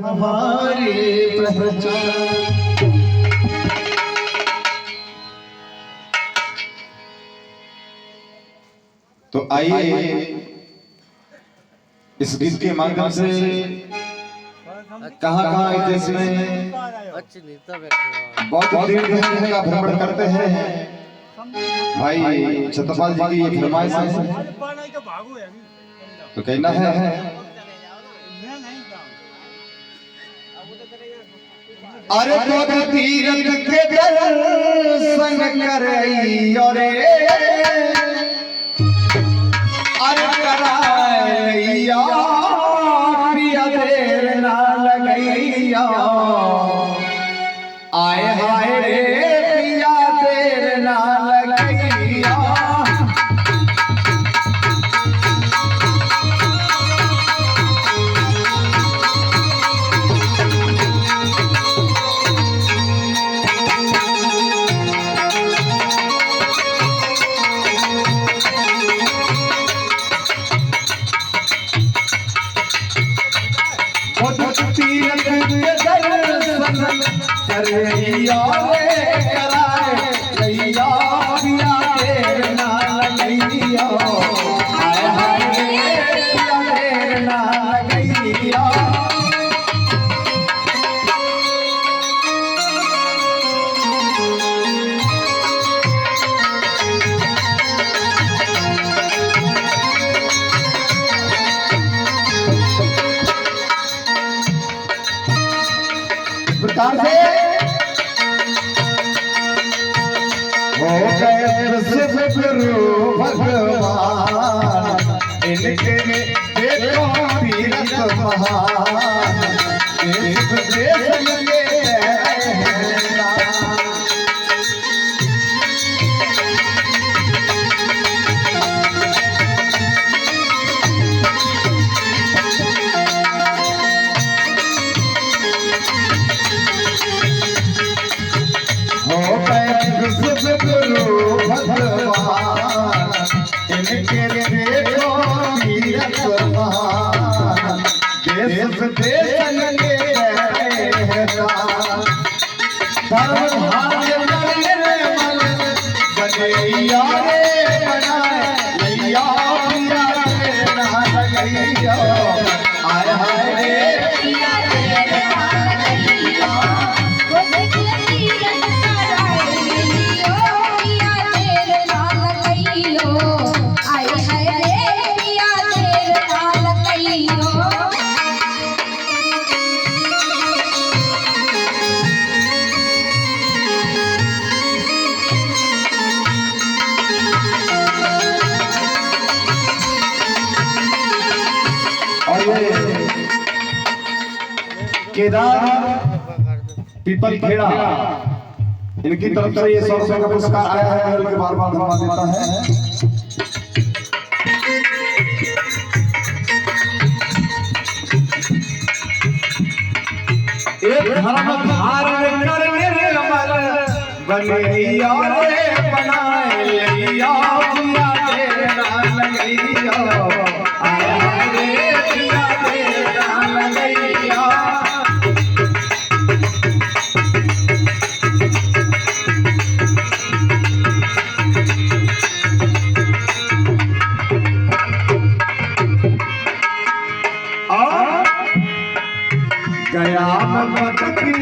हमारी पहचान। तो आइए इस गीत के माध्यम से कहां देश में बहुत देर का भ्रमण करते हैं। भाई छत्रपाल जी की ये फरमाइश है तो कहना है अरे तो तीरथ के दर्शन करई अरे अरे कराइया पिया देर ना लगैया आए हाय रे पिया देर ना लगैया। तीरथ के दर्शन करैया रे कराए लैया पिया देर ना लगैया हाय हाय रे पिया देर ना लगैया। प्रकार से हो गए सिर्फ गुरु भगवान इनके देखो तीरथ महान देश देश लगे गुरु भगवान इनके देखो तीरथ महान देश देश लगे धर्म भाग्य मन बनैया रे बनाए लैया पिया देर ना लगैया आय हाय रे पिया देर ना लगैया। केदार पीपल खेड़ा इनकी तरफ से ये 100 रुपए का पुरस्कार आया है उनके बार बार धन्यवाद देता है। एक धर्म धारण करने अमर बनैया रे बनाए लैया पिया देर ना लगैया आय रे पिया देर ना लगैया। गया मत की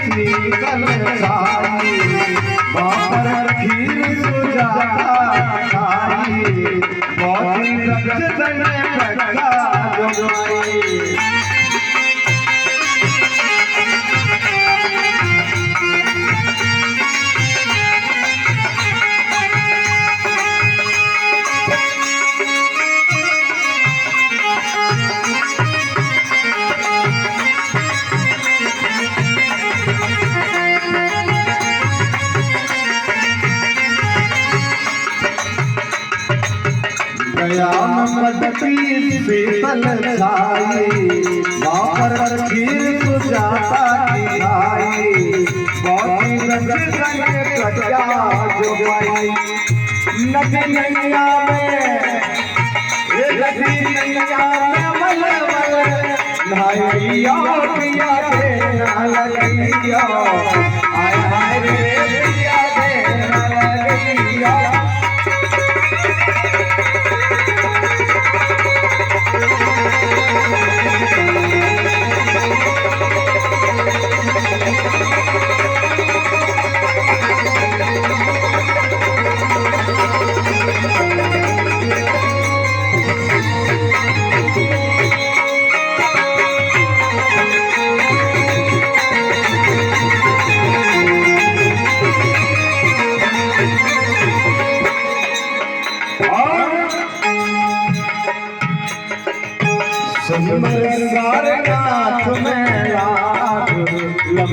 शीतल छाई बापर खीर सुजाता खाई मोती रक्त तने प्रकाश जोई। गया मटकी शीतल छाई बापर खीर सुजाता खाई मोती रक्त तने प्रकाश जोई। नदी नैया में नदी नैया में मल मल नहाइया पिया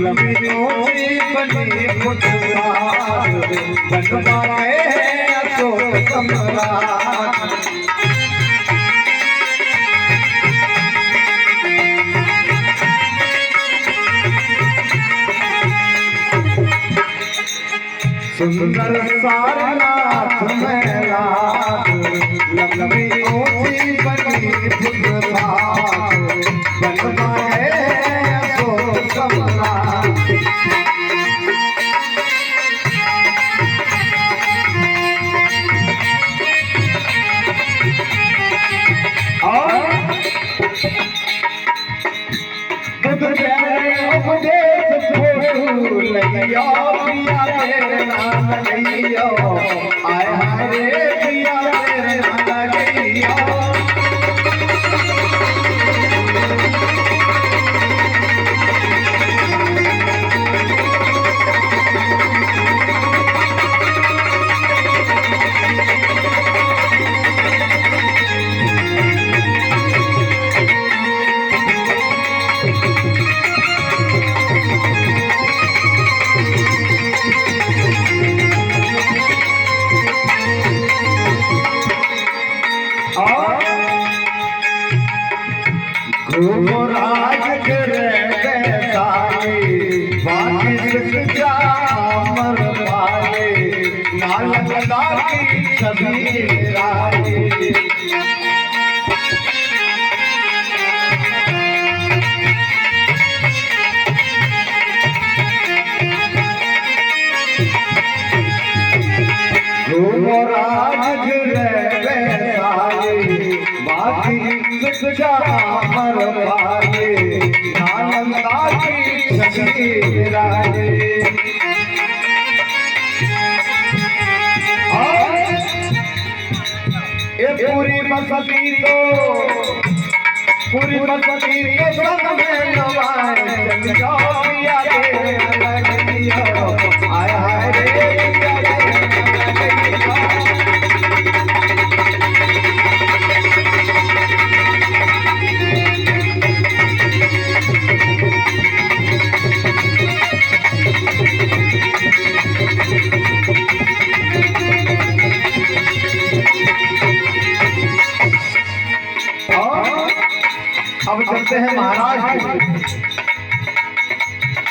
लंबी ऊंची बनी फुटपाथ बनवाए अशोक सम्राट। सुंदर सारनाथ मेला लंबी ऊंची बनी फुटपाथ बनवाए अशोक सम्राट। लैया पिया तेरे नाम लैया आय हाय रे पिया तेरे नाम लैया। राज करे बाकी सच्चा अमर पाले नालंदा की सभी राजे। राज बाकी सच्चा अमर पाले नालंदा की सभी राजे। ये पूरी बस्ती तो संग में नवाए चल जाओ पिया तेरे लगिया आय हाय रे पिया तेरे लगिया। अब चलते हैं महाराज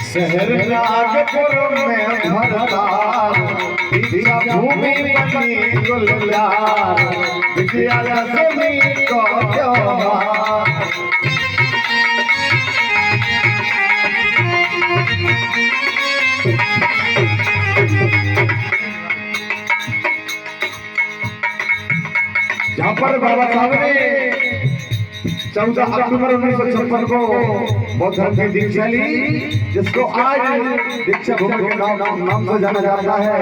शहर नागपुर में भरदार विद्या भूमि बनी गुलजार विद्या दशमी को त्योहार। जहाँ पर बाबा साहब ने 14 अक्टूबर 1956 को बौद्ध धर्म की दीक्षा ली, जिसको आज दीक्षा भूमि नाम से जाना जाता है।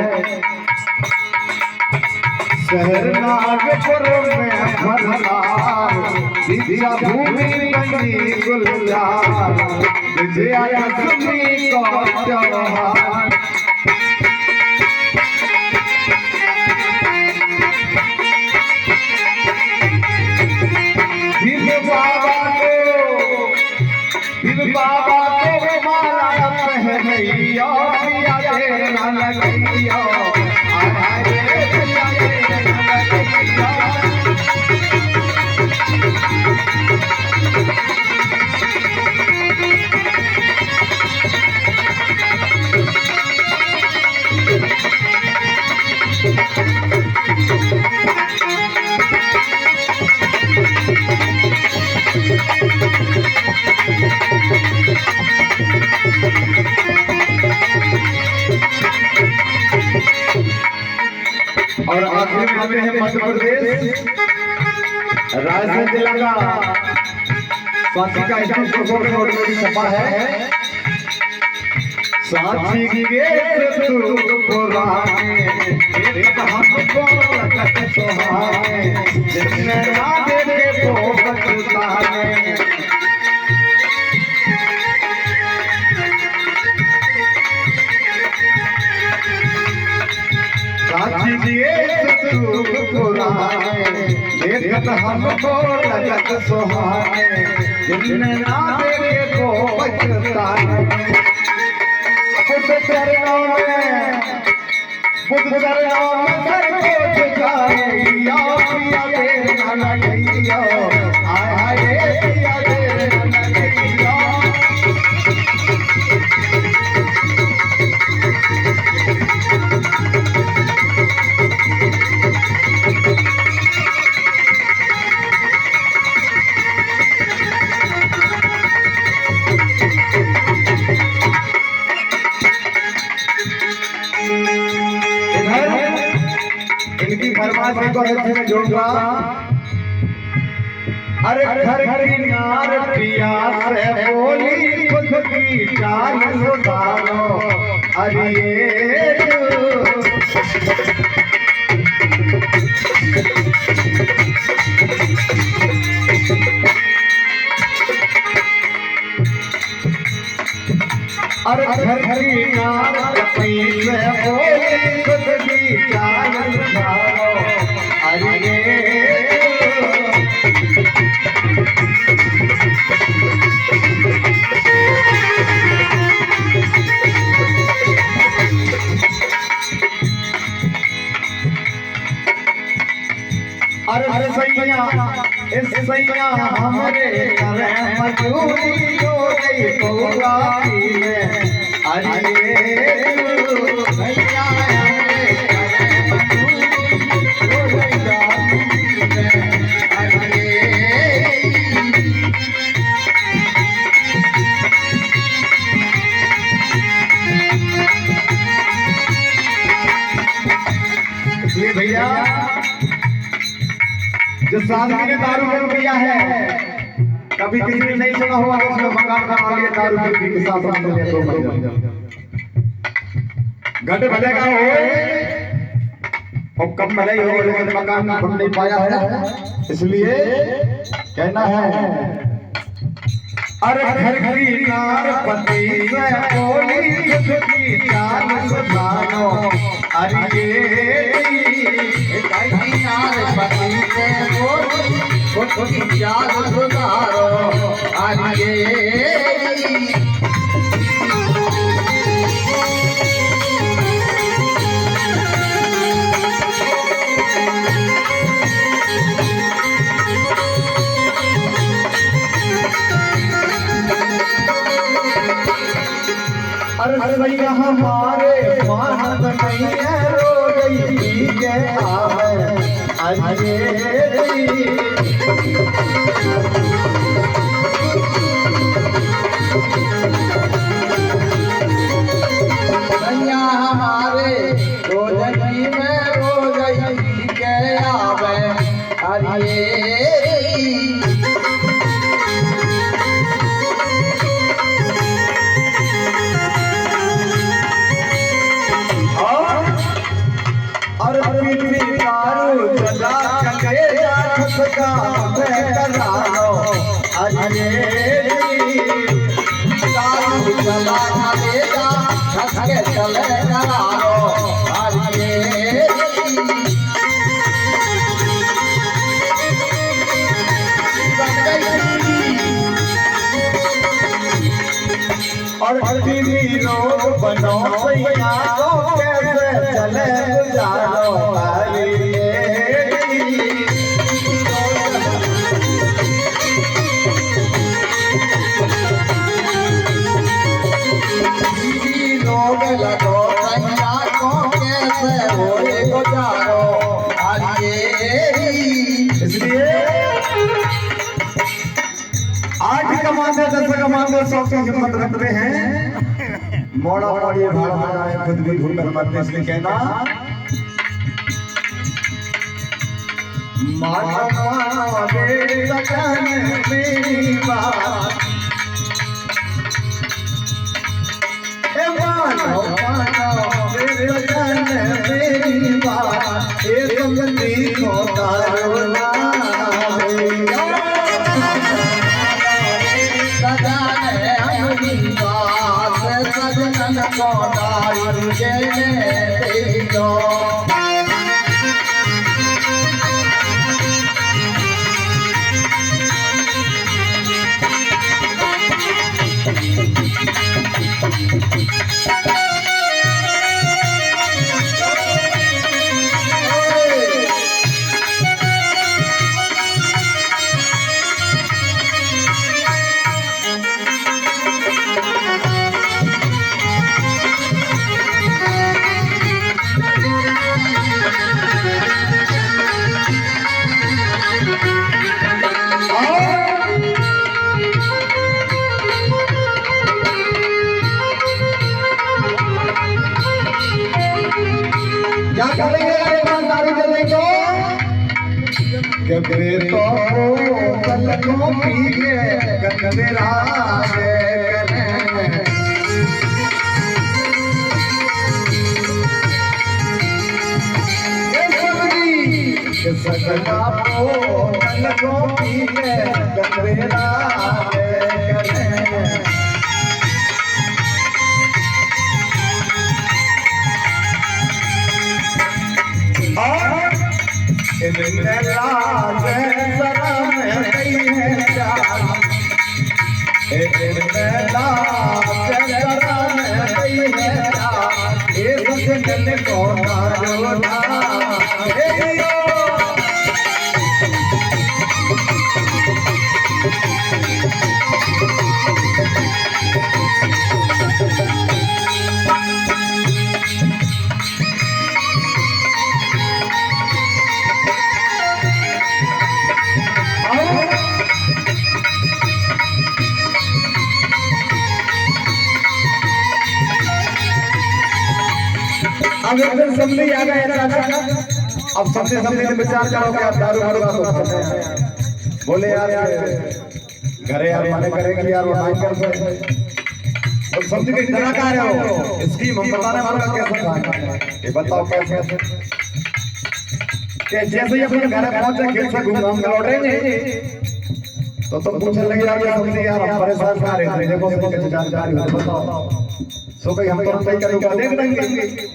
शहर नागपुर में भरदार दीक्षा भूमि बनी गुलजार विजया दशमी को त्योहार। बाबा को माला पहनैया पिया तेरे नाम लगिया आय हाय रे पिया तेरे नाम लगिया। और आखिर में आते हैं मध्य प्रदेश रायसेन जिला का साथी का एक सभा है। साथी के पुराने एक हमको लगत सुहाने जिसने ना देखे वो बचताने। साथी के पुराने देखत हमको लगत सुहाने जिसने ना देखे वो बचताने। चरणों में बुद्ध चरणों में सर को झुकाए या पिया दे नाना गैया आए आए पिया दे नाना गैया इनकी फरमाइश को में जोड़ूंगा। अरे घर की नार पिया से बोली खुद की चाल सुधारो अरे अरे घर की नार पिया से बोली खुद की चाल सुधारो अरे अरे सैया इस सैया हमरे करे मजूरी हो गई पौला में अरे सैया हमरे करे मजूरी हो गई अरे इसलिए भैया जो साधु ने दारू बंद किया है कभी किसी ने नहीं सुना होगा तो उसने मकान बना लिया दारू पी के साथ हम मिले 2 महीने घंटे भले का हो और कब मिले हो लेकिन मकान बन नहीं पाया है इसलिए कहना है अरे घर की नार पति से बोली खुद की चाल सुधारो अरे नार पति से बोली खुद की चाल सुधारो अरे अरे भैया हमारे मानत नहीं है रो गई के आवे अरे भैया हमारे रोजनी में रो गई के आवे अरे और लोग बनो सैया को कैसे चले गुजारो लोग लगो सैया को कैसे होए गुजारो इसलिए 8 कमाते 10 कमाते 100 की हिम्मत रखते हैं मोड़ा मोड़ी भाड़ा बनाए खुद भी ढूंढ कर मरते इसलिए कहना माता मेरी लगन मेरी बात ए मानो मानो मेरी लगन मेरी बात ए संगति को तारना सजन को दारू दे दो गगरे तो कल को पी के गगरा सगला को कल को पी के गगरा अब एकदम समझ आ गए अब समझे विचार करो कि आप दारू बोले यार घरे यार मने करेंगे यार वो कर अब समझ के इतना का रहे हो स्कीम हम बताने वाला कैसे ये बताओ कैसे कि जैसे ही अपने घर पहुंचे खेत से घूम लौट रहे हैं तो पूछने लगे यार समझ यार हम परेशान आ रहे थे देखो कुछ जानकारी हो बताओ सो भाई हम तो तय करेंगे देख लेंगे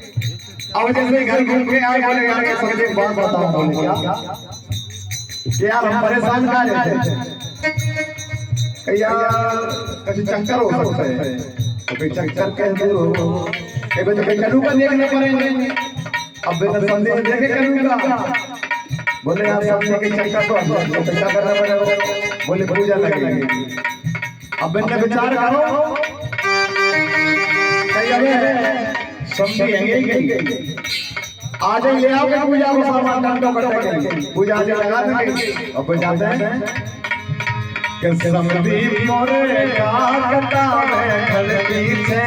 अब जैसे घर घूम के आए बोले यार ये समझे एक बात बताओ बोले क्या यार हम परेशान का रहे थे यार कभी चक्कर हो सकता है तो भाई चक्कर कह दो ए भाई कलू का देखने पड़ेंगे अब बेटा समझे देखे करूंगा बोले यार समझे के चक्कर तो क्या करना पड़ेगा बोले पूजा लगेगी अब मैंने विचार करो समझेंगे आज ले आओ पूजा को सामान तो करेंगे पूजा आज लगा देंगे अब जाते हैं कि समझी मोरे का कटा है घर पीछे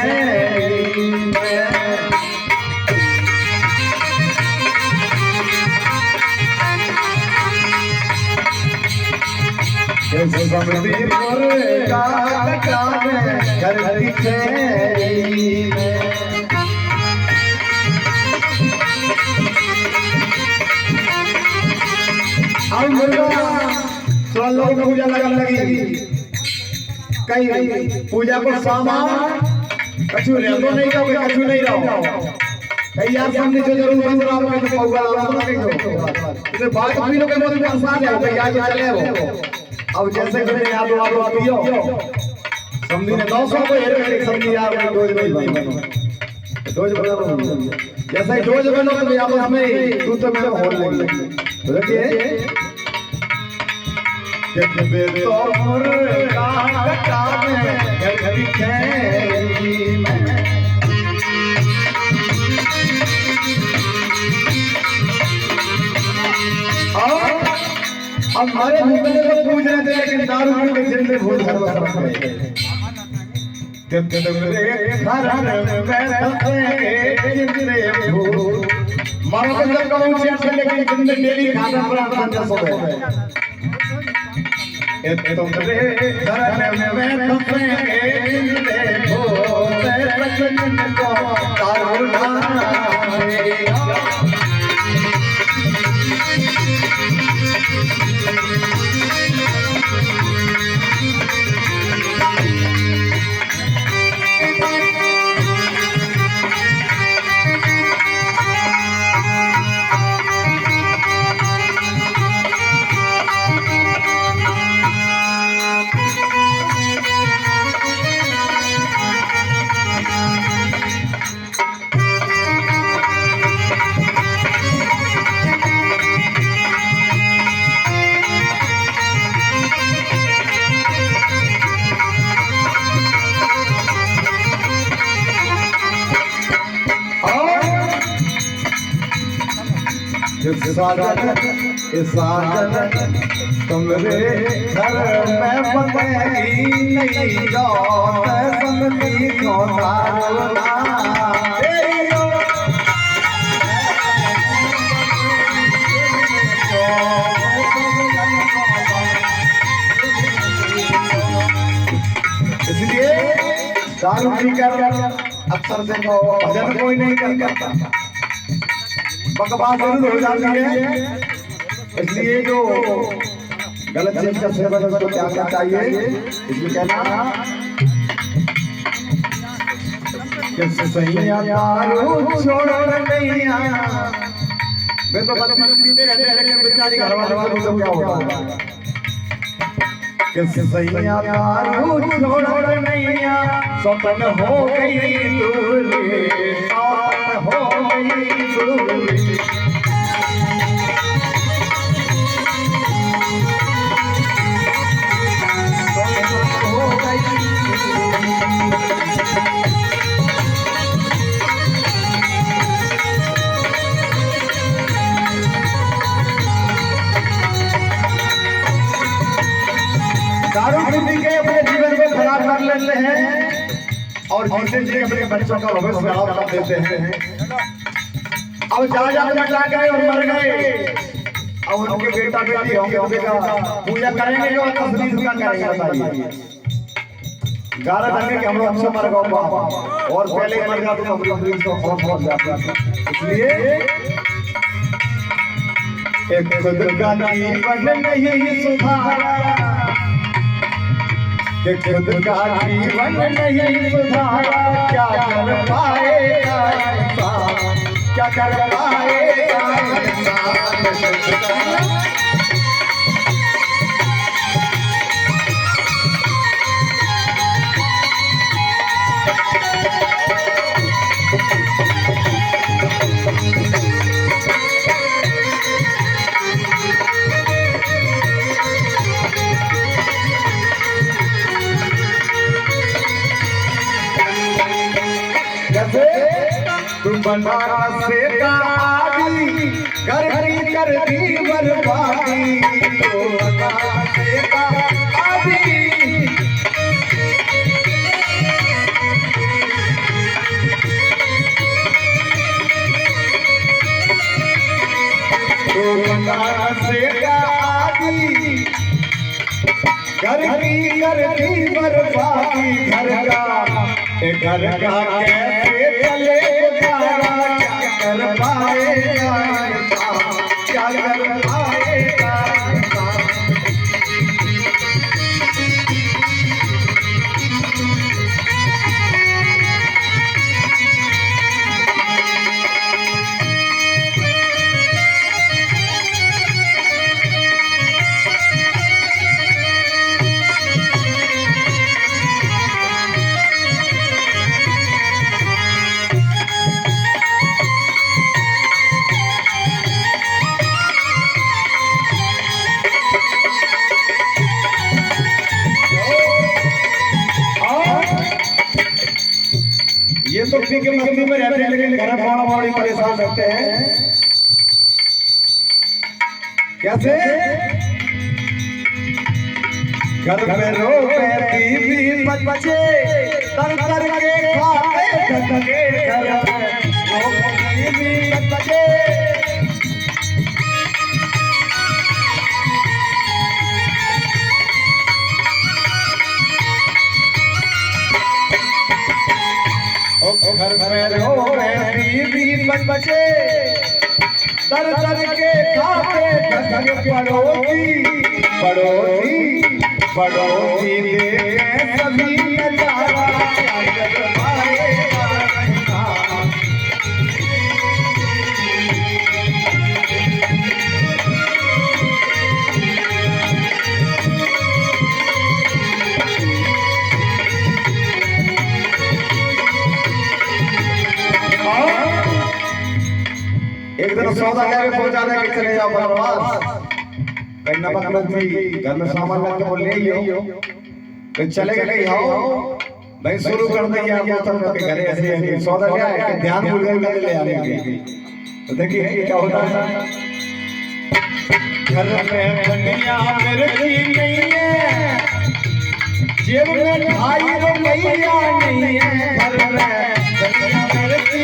समझी मोरे का कटा है घर पीछे लोग पूजा लगन लगी कहीं पूजा को सामान कछु ले तो नहीं रहो कछु नहीं रहो कहीं यार सामने जो जरूर बंद रहा हो तो पौगा ला नहीं हो इसे बात भी लोग बहुत परेशान है भाई आज चले हो अब जैसे मैंने याद वालो पियो समझी ने 900 को हेरे समझी यार डोज नहीं बनो डोज बनो जैसे डोज बनो तो आपस में तू तो मेरे होल लगी तो देखिए जब तो मुर्गा कटा में घर बिखेरी में और अब हमारे मुद्दे को पूछ रहे थे लेकिन दारू के जिंदे भूल घर में जब मेरे घर में बैठे जिंदे भूल मारा बंदर का ऊंचे से लेकिन जिंदे डेली खाना बना सो गए तुमरे घर में बैठे देखो तेरे बचन को तारुना साजन तुमरे घर में बनेगी नहीं जात समझी को तारुना दारू पीकर अक्सर से तो भजन कोई नहीं करता, बकवास जरूर हो जाती है। इसलिए जो गलत चीज का सेवन उसको त्यागना चाहिए। इसलिए कहना कि सैया दारू छोड़ो नैया, मैं तो बस पीते रहते हैं लेकिन बेचारी घर वालों को क्या होगा कि सैया दारू छोड़ो नैया, सपन हो गई दूल्हे, सपन हो गई दूल्हे। दारू पी के अपने जीवन को खराब कर लेते हैं और जीते जी अपने बच्चों का भविष्य खराब कर देते हैं। अब जा जा गए और मर गए, अब उनके बेटा बेटी होंगे, उनका पूजा करेंगे जो तस्वीर का करेंगे। बताइए गारा डालने के हम लोग अच्छा मर गए और पहले मर गया तो हम तो बहुत जाता। इसलिए एक खुद का जीवन नहीं सुधारा, कि खुद का जीवन नहीं सुधारा, क्या कर पाएगा इंसान, क्या कर पाएगा इंसान। तुम बनारस का आदि घर की कर दी बर्बादी, तो बनारस का आदि तो बनारस का आदि घर की कर दी बर्बादी। घर का कैसे चले गुजारा, क्या कर पाएगा इंसान, क्या कर पाएगा इंसान। ये तो पी के मस्ती में रहते हैं लेकिन घर में बड़ी परेशान रहते हैं। कैसे घर में रोते बीवी बच्चे तर तर के खाते थके, घर में रोते बीवी बच्चे घर में रोते बीवी बच्चे तर तर के खाते थके। पड़ोसी पड़ोसी पड़ोसी देखे सभी नजारा, क्या कर पाएगा इंसान। एक दिन सौदा लेके पहुंचाने के चले जाओ बनवास, कहीं नमक मिर्ची घर में सामान रख के बोल ले लियो, फिर चले गए आओ भाई शुरू कर दिए आप मौसम के घरे ऐसे सौदा क्या है ध्यान भूल गए ले आने के। तो देखिए क्या होता है, घर में धनिया मिर्ची नहीं है, जेब में 2.5 रुपया नहीं है, घर में धनिया मिर्ची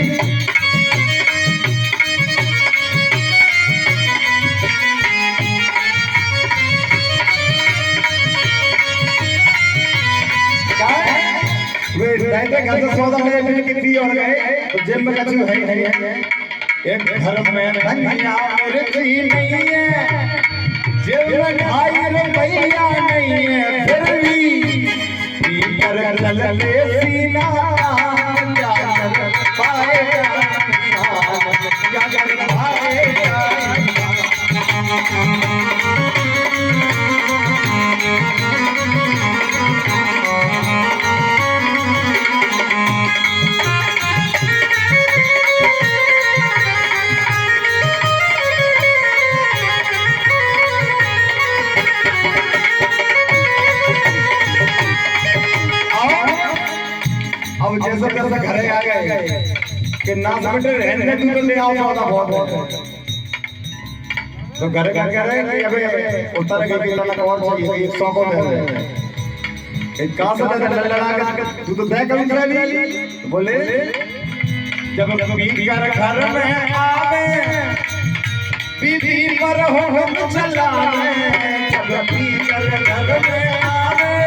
वे थे घर से सौदा ले मिल के दी और गए तो जेब में कछु है एक घर में धनिया मिर्ची नहीं है, जेब में ₹2 नहीं है, फिर भी पीकर चलते सीना क्या कर पाएगा क्या कर पाएगा। अब जैसे जैसे घरे आ गए कि ना बेटे रहने तू तो ले आओ सौदा बहुत तो घर का कह रहे कि अबे उतर के कितना और चाहिए 100 को दे दे एक कहां से लड़ा के तू तो दे कभी ली बोले जब पी कर घर में आवे बीबी पर हो चला जब पी कर घर में आवे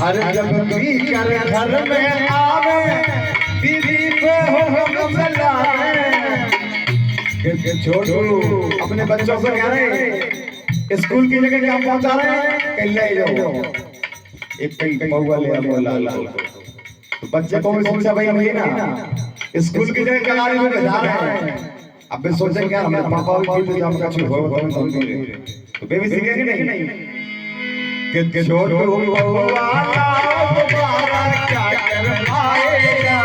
अरे जब पी कर घर में आवे बीबी पे हो चला छोटू अपने बच्चों से कह रहे स्कूल की जगह क्या पहुंचा रहे हैं कहीं ले जाओ एक कहीं महुआ ले आओ लाल तो बच्चे को भी शिक्षा भाई वही ना स्कूल की जगह कलारी में भेजा रहे हैं। अब भी सोचे क्या हमारे पापा भी हम कुछ हो तो बेबी सीखेंगे नहीं कि छोटू बउआ क्या कर पाएगा क्या कर पाएगा।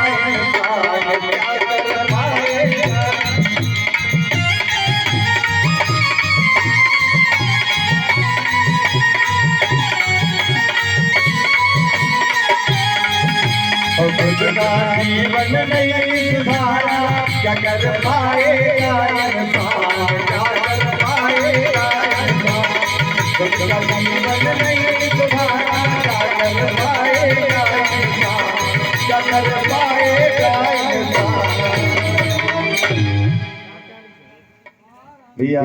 और खुदा जीवन नहीं सुधारा क्या कर पाएगा इंसान क्या कर पाएगा खुदा जीवन नहीं सुधारा क्या कर पाएगा इंसान क्या कर पाएगा इंसान भैया।